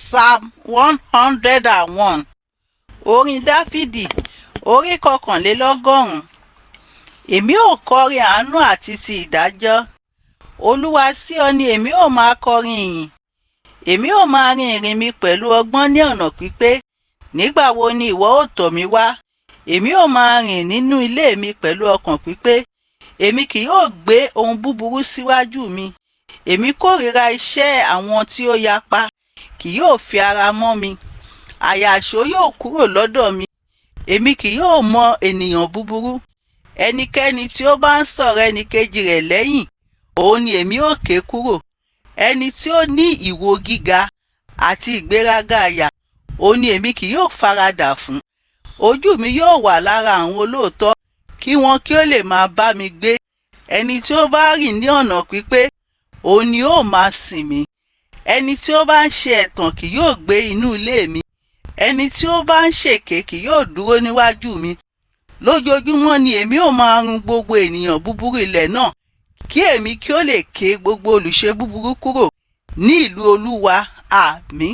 Psalm 101. Orin Dáfídì, orí 1. Èmi ó kọrin àánú àti ti ìdájọ́. Olúwa sí ọ ni èmi ó máa kọrin ìyìn. Èmi ó máa rin ìrìn mi pẹ̀lú ọgbọ́n ní ọ̀nà pípé. Nígbà wo ni ìwọ ó tọ̀ mí wá? Èmi ó máa rìn nínú ilé mi pẹ̀lú ọkàn pípé. Èmi kì yóò gbé ohun búburú síwájú mi. Èmi kórìíra iṣẹ́ àwọn tí ó yapa, kì yóò fi ara mọ́ mi. Àyà àṣó yóò kúrò lọ́dọ̀ mi. Èmi kì yóò mọ ènìyàn búburú. Ẹnikẹ́ni tí ó bá ń sọ̀rọ̀ ẹnìkejì rẹ̀ lẹ́yìn, òun ni èmi ó ké kúrò. Ẹni tí ó ní ìwò gíga àti ìgbéraga àyà, òun ni èmi kì yóò faradà fún. Ojú mi yóò wà lára àwọn olóòótọ́, kí wọn kí ó lè máa bá mi gbé. Ẹni tí ó bá rìn ní ọ̀nà pípé, òun ni ó máa sìn mí. Ẹni tí ó bá ń ṣe ẹ̀tàn kì yóò gbé inú ilé mi. Ẹni tí ó bá ń ṣèké kì yóò dúró níwájú mi. Lójoojúmọ́ ni èmi ó máa run gbogbo ènìyàn búburú ilẹ̀ náà, kí èmi kí ó lè ké gbogbo olùṣe búburú kúrò ní ìlú Olúwa. Àmín.